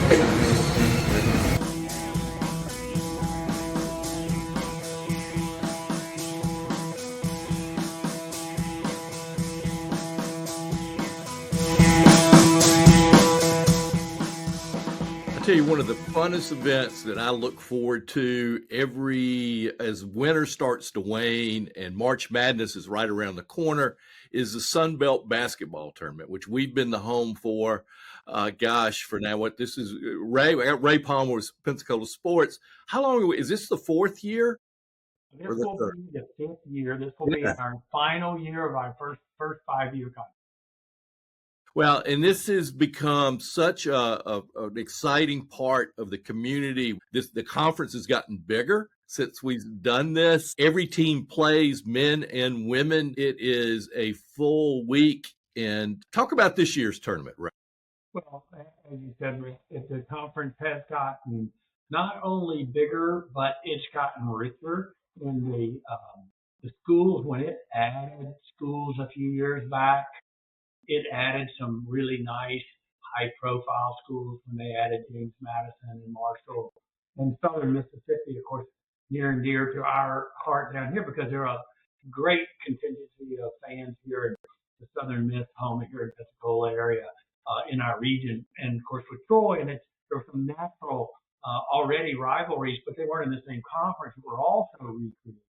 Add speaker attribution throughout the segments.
Speaker 1: Tell you, one of the funnest events that I look forward to as winter starts to wane and March Madness is right around the corner is the Sunbelt basketball tournament, which we've been the home for. For now, what this is, Ray. I got Ray Palmer with Pensacola Sports. How long is this? The fourth year
Speaker 2: This
Speaker 1: or the
Speaker 2: will
Speaker 1: third?
Speaker 2: be the fifth year. This will be
Speaker 1: Yeah.
Speaker 2: our final year of our first 5-year contract.
Speaker 1: Well, and this has become such an exciting part of the community. The conference has gotten bigger since we've done this. Every team plays, men and women. It is a full week. And talk about this year's tournament, right?
Speaker 2: Well, as you said, Rick, the conference has gotten not only bigger, but it's gotten richer in the schools. When it added schools a few years back, it added some really nice high-profile schools when they added James Madison and Marshall and Southern Mississippi, of course, near and dear to our heart down here because they're a great contingency of fans here in the Southern Miss home here in the Pensacola area in our region. And, of course, with Troy, and there were some natural already rivalries, but they weren't in the same conference. We're also recruiting.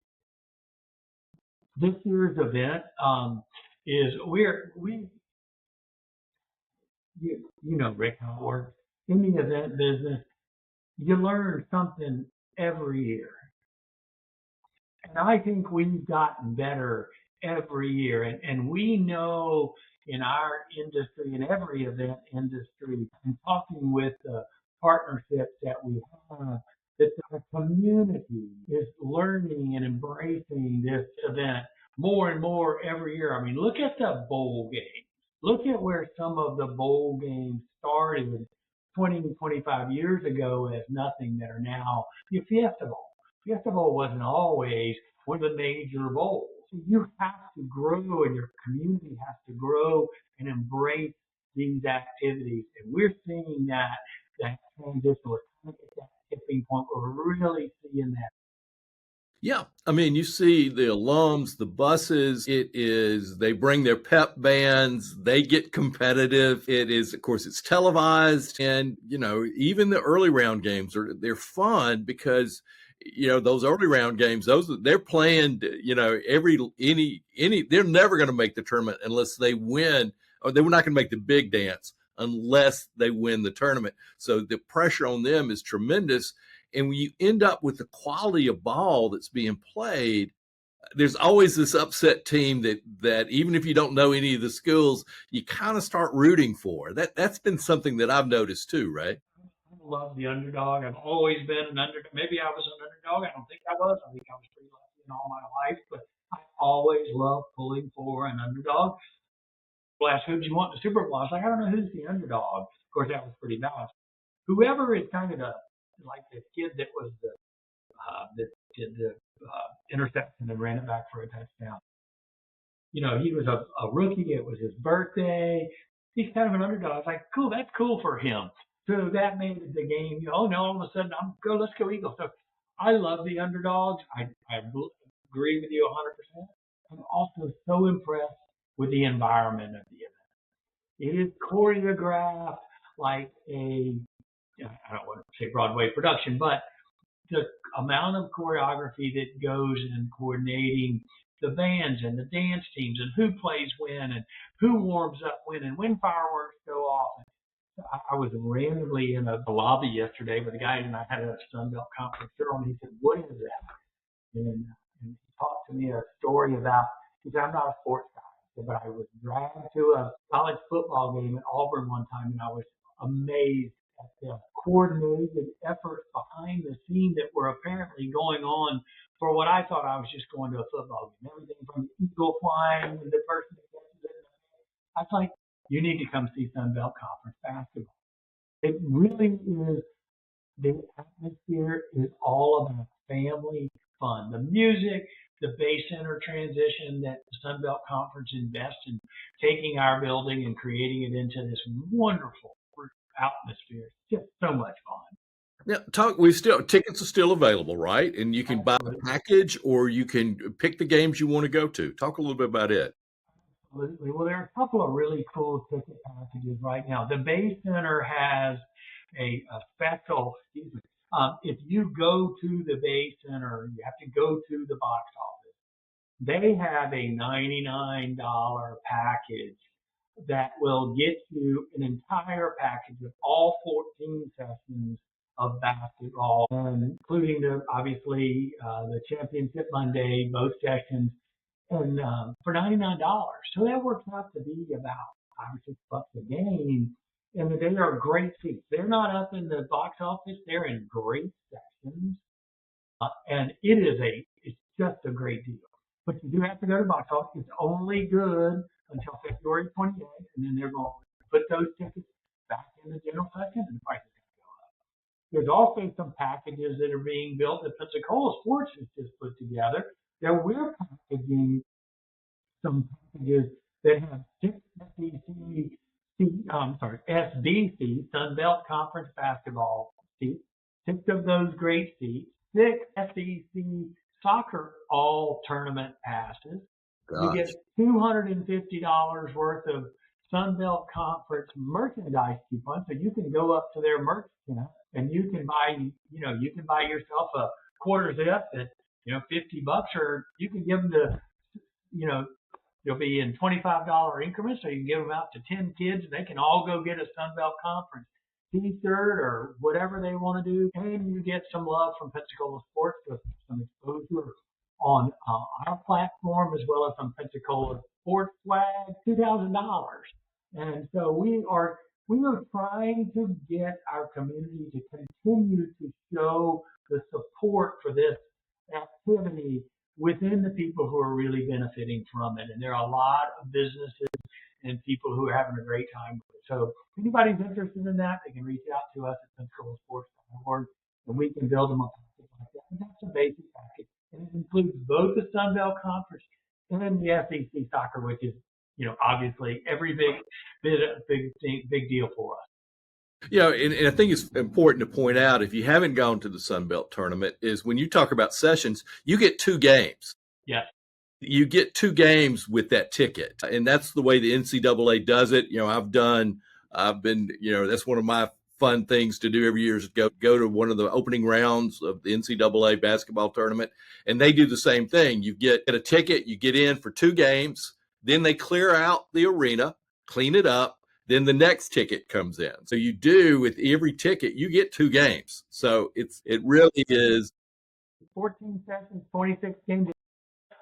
Speaker 2: This year's event is you know, Rick, how it works. In the event business, you learn something every year. And I think we've gotten better every year. And we know in our industry, in every event industry, and talking with the partnerships that we have, that the community is learning and embracing this event more and more every year. I mean, look at the bowl game. Look at where some of the bowl games started 20, 25 years ago as nothing that are now your Fiesta Bowl. Fiesta Bowl wasn't always one of the major bowls. You have to grow and your community has to grow and embrace these activities. And we're seeing that transition. We're kind of at that tipping point where we're really seeing that.
Speaker 1: Yeah. I mean, you see the alums, the buses, they bring their pep bands, they get competitive. It is, of course, it's televised. And, you know, even the early round games they're fun because, you know, those early round games, they're playing, you know, they're never going to make the tournament unless they win, or they're not going to make the big dance unless they win the tournament. So the pressure on them is tremendous. And when you end up with the quality of ball that's being played, there's always this upset team that even if you don't know any of the schools, you kind of start rooting for. That's been something that I've noticed too, right?
Speaker 2: I love the underdog. I've always been an underdog. Maybe I was an underdog. I don't think I was. I think I was pretty lucky in all my life, but I always loved pulling for an underdog. Well, asked, who do you want in the Super Bowl? I was like, I don't know who's the underdog. Of course, that was pretty balanced. Whoever is kind of like the kid that was that did the interception and ran it back for a touchdown. You know, he was a rookie. It was his birthday. He's kind of an underdog. I was like, cool, that's cool for him. So that made the game, you know, no, all of a sudden, let's go Eagles. So I love the underdogs. I agree with you 100%. I'm also so impressed with the environment of the event. It is choreographed like I don't want to say Broadway production, but the amount of choreography that goes in coordinating the bands and the dance teams and who plays when and who warms up when fireworks go off. I was randomly in a lobby yesterday with a guy and I had a Sunbelt conference show and he said, what is that? And he talked to me a story about, he said, I'm not a sports guy, but I was dragged to a college football game at Auburn one time and I was amazed at the coordinated efforts behind the scene that were apparently going on for what I thought I was just going to a football game. Everything from the eagle flying and the person that catches it. I was like, you need to come see Sunbelt Conference basketball. It really is, the atmosphere is all about family fun. The music, the Bay Center transition that the Sunbelt Conference invests in taking our building and creating it into this wonderful atmosphere. It's just so
Speaker 1: Now, we still tickets are still available, right? And you can buy a
Speaker 2: Absolutely.
Speaker 1: package or you can pick the games you want to go to. Talk a little bit about it.
Speaker 2: Absolutely. Well, there are a couple of really cool ticket packages right now. The Bay Center has a special, excuse me, if you go to the Bay Center, you have to go to the box office. They have a $99 package that will get you an entire package of all 14 sessions of basketball, and including the championship Monday, both sessions, and for $99. So that works out to be about $5 or $6 a game. And they are great seats. They're not up in the box office. They're in great sections. And it's just a great deal. But you do have to go to box office. It's only good until February 28th, and then they're going to put those tickets back in the general section, and the price is going to go up. There's also some packages that are being built that Pensacola Sports has just put together that we're packaging some packages that have six SBC, Sunbelt Conference basketball seats, six of those great seats, six SEC soccer all tournament passes. You get
Speaker 1: Gosh.
Speaker 2: $250 worth of Sunbelt Conference merchandise coupons, so you can go up to their merch tent and you can buy yourself a quarter zip at $50, or you can give them they'll be in $25 increments, so you can give them out to 10 kids, and they can all go get a Sunbelt Conference T-shirt or whatever they want to do, and you get some love from Pensacola Sports with some exposure on our platform as well as some Pensacola Sports swag, $2,000. And so we are trying to get our community to continue to show the support for this activity within the people who are really benefiting from it. And there are a lot of businesses and people who are having a great time with it. So if anybody's interested in that, they can reach out to us at PensacolaSports.org, and we can build them a package like that. And that's a basic package. And it includes both the Sun Belt Conference and the SEC soccer, which is, obviously every big deal for us.
Speaker 1: And I think it's important to point out, if you haven't gone to the Sunbelt tournament, is when you talk about sessions, you get two games.
Speaker 2: Yes.
Speaker 1: You get two games with that ticket. And that's the way the NCAA does it. That's one of my fun things to do every year is go to one of the opening rounds of the NCAA basketball tournament. And they do the same thing. You get a ticket, you get in for two games, then they clear out the arena, clean it up. Then the next ticket comes in. So you do with every ticket, you get two games. So it really is
Speaker 2: 14 sessions, 26 games.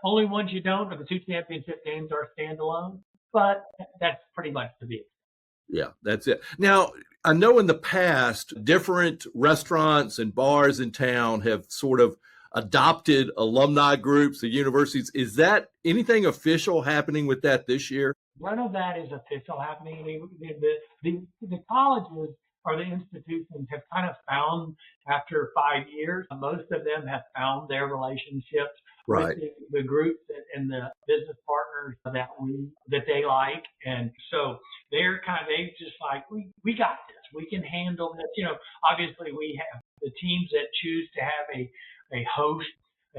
Speaker 2: Only ones you don't are the two championship games are standalone, but that's pretty much the deal.
Speaker 1: Yeah, that's it. Now, I know in the past, different restaurants and bars in town have sort of adopted alumni groups at universities. Is that anything official happening with that this year?
Speaker 2: None of that is official happening. The colleges or the institutions have kind of found, after 5 years, most of them have found their relationships with the groups and the business partners that they like. And so they just like, we got this. We can handle this. Obviously we have the teams that choose to have a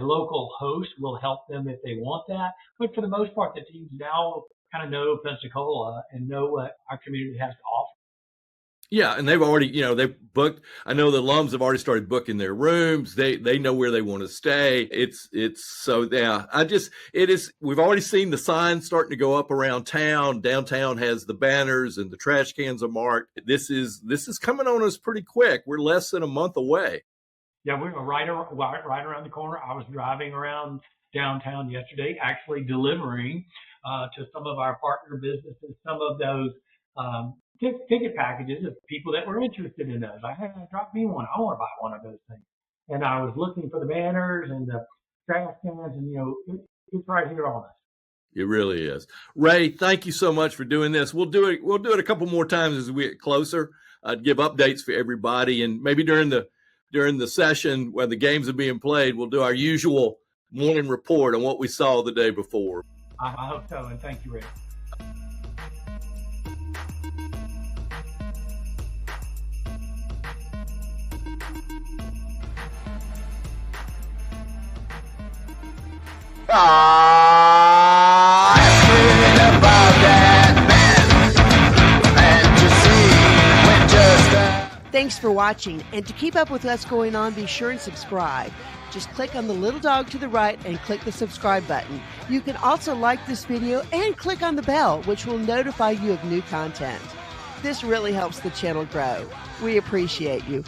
Speaker 2: local host will help them if they want that. But for the most part, the teams now kind of know Pensacola and know what our community has to offer.
Speaker 1: Yeah, and they've already, they've booked. I know the alums have already started booking their rooms. They know where they want to stay. It's so yeah. We've already seen the signs starting to go up around town. Downtown has the banners and the trash cans are marked. This is coming on us pretty quick. We're less than a month away.
Speaker 2: Yeah, we were right around the corner. I was driving around downtown yesterday, actually delivering to some of our partner businesses some of those ticket packages of people that were interested in those. Hey, drop me one. I want to buy one of those things. And I was looking for the banners and the trash cans, and it's right here on us.
Speaker 1: It really is. Ray, thank you so much for doing this. We'll do it a couple more times as we get closer. Give updates for everybody, and maybe during the session when the games are being played, we'll do our usual morning report on what we saw the day before.
Speaker 2: I hope so, and thank you, Rick.
Speaker 3: Thanks for watching, and to keep up with what's going on, be sure and subscribe. Just click on the little dog to the right and click the subscribe button. You can also like this video and click on the bell, which will notify you of new content. This really helps the channel grow. We appreciate you.